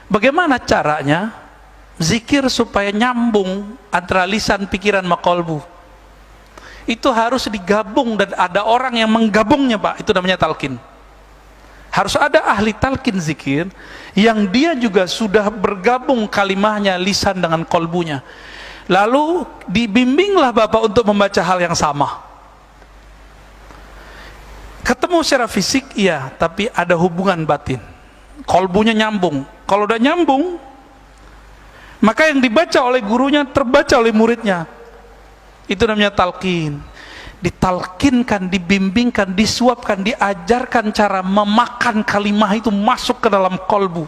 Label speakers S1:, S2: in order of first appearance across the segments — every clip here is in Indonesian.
S1: Bagaimana caranya zikir supaya nyambung antara lisan, pikiran, sama qalbu? Itu harus digabung dan ada orang yang menggabungnya, Pak. Itu namanya talqin. Harus ada ahli talqin zikir yang dia juga sudah bergabung kalimahnya, lisan dengan qalbunya. Lalu dibimbinglah Bapak untuk membaca hal yang sama. Ketemu secara fisik, iya, tapi ada hubungan batin. Qalbunya nyambung. Kalau udah nyambung, maka yang dibaca oleh gurunya terbaca oleh muridnya. Itu namanya talqin. Ditalkinkan, dibimbingkan, disuapkan, diajarkan cara memakan kalimah itu masuk ke dalam qalbu.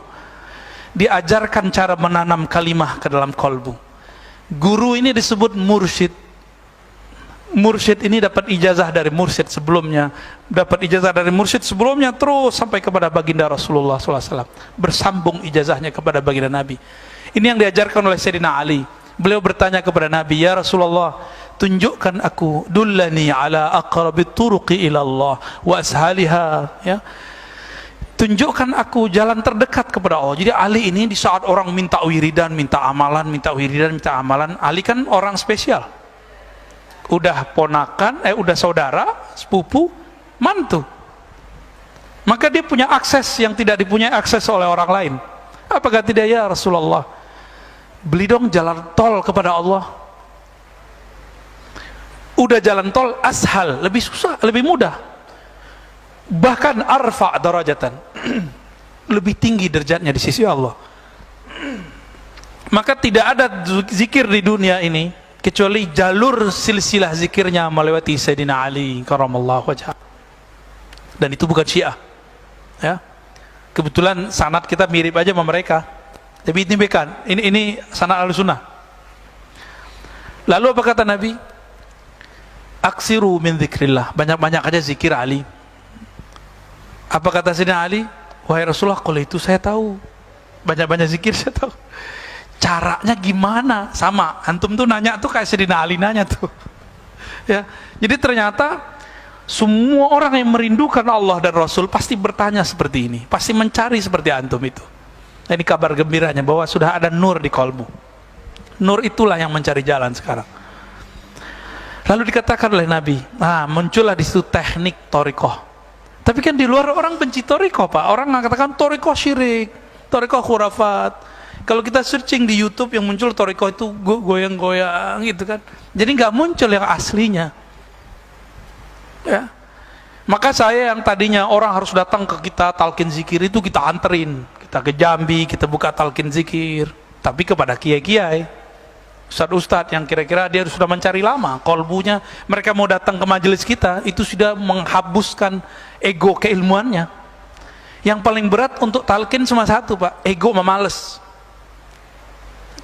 S1: Diajarkan cara menanam kalimah ke dalam qalbu. Guru ini disebut mursyid. Mursyid ini dapat ijazah dari mursyid sebelumnya, dapat ijazah dari mursyid sebelumnya, terus sampai kepada baginda Rasulullah SAW, bersambung ijazahnya kepada baginda Nabi. Ini yang diajarkan oleh Sayyidina Ali. Beliau bertanya kepada Nabi, ya Rasulullah, tunjukkan aku, dullani ala aqrabit turuqi ilallah wa ashaliha, ya, tunjukkan aku jalan terdekat kepada Allah. Jadi Ali ini di saat orang minta wiridan, minta amalan, minta wiridan, minta amalan, Ali kan orang spesial. Udah ponakan, udah saudara, sepupu, mantu. Maka dia punya akses yang tidak dipunyai akses oleh orang lain. Apa kata dia, ya Rasulullah, beli dong jalan tol kepada Allah. Udah jalan tol ashal, lebih susah, lebih mudah. Bahkan arfa darajatan, lebih tinggi derajatnya di sisi Allah. Maka tidak ada zikir di dunia ini kecuali jalur silsilah zikirnya melewati Sayyidina Ali karamallahu wajhah. Dan itu bukan Syiah, ya. Kebetulan sanad kita mirip aja sama mereka, tapi ini bukan. Ini sanad Ahlussunnah. Lalu apa kata Nabi? Aksiru min dzikrillah, banyak-banyak aja zikir Ali. Apa kata Sayyidina Ali? Wahai Rasulullah, kalau itu saya tahu, banyak-banyak zikir saya tahu. Caranya gimana? Sama, antum tuh nanya tuh kayak Sayyidina Ali nanya tuh. Ya, jadi ternyata semua orang yang merindukan Allah dan Rasul pasti bertanya seperti ini, pasti mencari seperti antum itu. Dan ini kabar gembiranya bahwa sudah ada nur di kalbu. Nur itulah yang mencari jalan sekarang. Lalu dikatakan oleh Nabi, muncullah di situ teknik thariqah. Tapi kan di luar orang benci thariqah, Pak. Orang mengatakan thariqah syirik, thariqah khurafat. Kalau kita searching di YouTube yang muncul thariqah itu goyang-goyang gitu kan. Jadi nggak muncul yang aslinya. Ya. Maka saya yang tadinya orang harus datang ke kita talqin zikir itu kita anterin, kita ke Jambi, kita buka talqin zikir. Tapi kepada kiai-kiai, ustadz-ustadz yang kira-kira dia sudah mencari lama, kolbunya, mereka mau datang ke majelis kita, itu sudah menghabuskan ego keilmuannya. Yang paling berat untuk talqin cuma satu, Pak, ego sama males.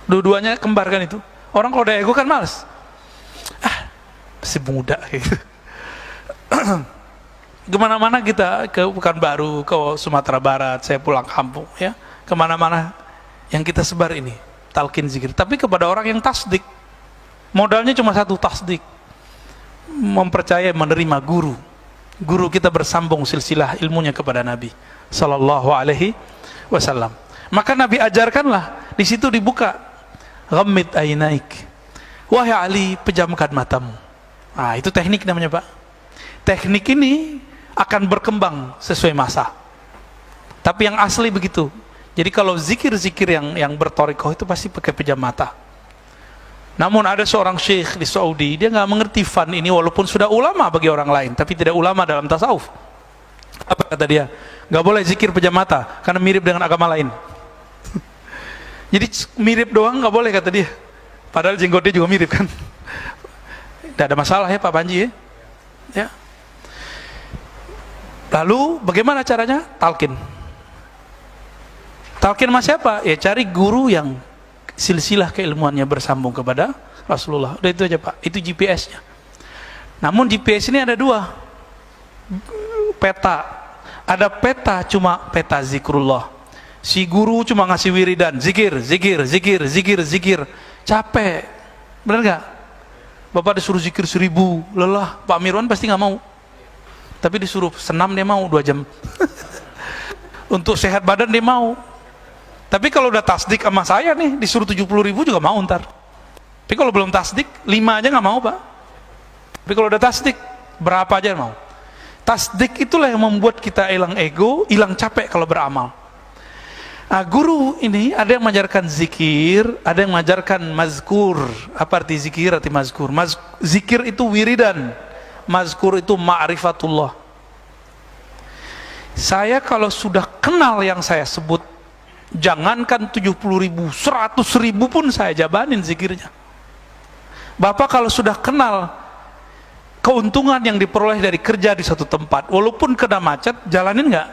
S1: Dua-duanya kembar kan itu. Orang kalau udah ego kan males. Masih muda gitu. Kemana-mana kita, ke Pekanbaru, ke Sumatera Barat, saya pulang kampung, ya, kemana-mana yang kita sebar ini talqin zikir. Tapi kepada orang yang tasdik, modalnya cuma satu, tasdik, mempercayai, menerima guru. Guru kita bersambung silsilah ilmunya kepada Nabi Sallallahu Alaihi Wasallam. Maka Nabi ajarkanlah, di situ dibuka, ghammid ainaik, wahai Ali, pejamkan matamu. Itu teknik namanya, Pak. Teknik ini akan berkembang sesuai masa. Tapi yang asli begitu. Jadi kalau zikir-zikir yang berthariqah itu pasti pakai pejam mata. Namun ada seorang syekh di Saudi, dia nggak mengerti fan ini walaupun sudah ulama bagi orang lain, tapi tidak ulama dalam tasawuf. Apa kata dia? Nggak boleh zikir pejam mata karena mirip dengan agama lain. Jadi mirip doang nggak boleh kata dia. Padahal jenggot dia juga mirip kan. Tidak ada masalah ya Pak Panji ya. Ya. Lalu bagaimana caranya? Talqin. Talqin sama siapa? Ya cari guru yang silsilah keilmuannya bersambung kepada Rasulullah. Udah itu aja, Pak. Itu GPS-nya. Namun GPS ini ada dua. Peta. Ada peta cuma peta zikrullah. Si guru cuma ngasih wiridan, zikir, zikir, zikir, zikir, zikir. Capek. Benar nggak? Bapak disuruh zikir 1000, lelah. Pak Mirwan pasti nggak mau. Tapi disuruh senam dia mau 2 jam. Untuk sehat badan dia mau. Tapi kalau udah tasdik sama saya nih, disuruh 70.000 juga mau ntar. Tapi kalau belum tasdik, 5 aja nggak mau Pak. Tapi kalau udah tasdik, berapa aja mau. Tasdik itulah yang membuat kita hilang ego, hilang capek kalau beramal. Nah, guru ini ada yang mengajarkan zikir, ada yang mengajarkan mazkur. Apa arti zikir, arti mazkur? Zikir itu wiridan, mazkur itu ma'rifatullah. Saya kalau sudah kenal yang saya sebut, jangankan 70.000, 100.000 pun saya jabanin zikirnya. Bapak kalau sudah kenal keuntungan yang diperoleh dari kerja di satu tempat, walaupun kena macet, jalanin nggak?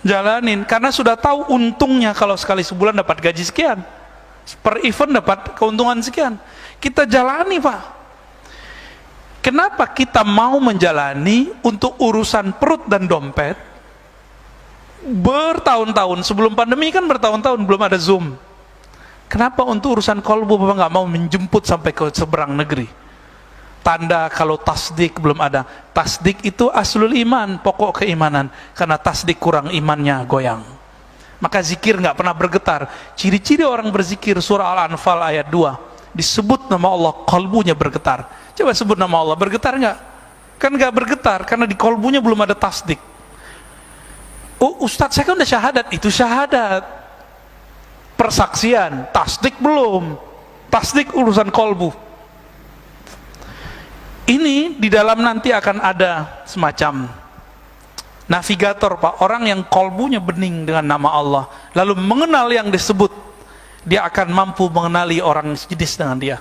S1: Jalanin, karena sudah tahu untungnya kalau sekali sebulan dapat gaji sekian, per event dapat keuntungan sekian. Kita jalani Pak. Kenapa kita mau menjalani untuk urusan perut dan dompet bertahun-tahun? Sebelum pandemi kan bertahun-tahun belum ada Zoom. Kenapa untuk urusan kolbu Bapak nggak mau menjemput sampai ke seberang negeri? Tanda kalau tasdik belum ada. Tasdik itu aslul iman, pokok keimanan. Karena tasdik kurang, imannya goyang. Maka zikir nggak pernah bergetar. Ciri-ciri orang berzikir, surah Al-Anfal ayat 2, disebut nama Allah, kolbunya bergetar. Coba sebut nama Allah, bergetar nggak? Kan nggak bergetar, karena di kolbunya belum ada tasdik. Oh Ustadz, saya kan udah syahadat. Itu syahadat, persaksian. Tasdik belum. Tasdik urusan kolbu. Ini di dalam nanti akan ada semacam navigator Pak, orang yang kolbunya bening dengan nama Allah, lalu mengenal yang disebut, dia akan mampu mengenali orang sejenis dengan dia.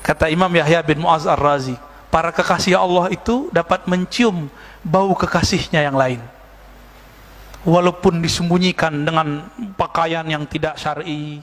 S1: Kata Imam Yahya bin Mu'az Ar-Razi, para kekasih Allah itu dapat mencium bau kekasihnya yang lain, walaupun disembunyikan dengan pakaian yang tidak syar'i,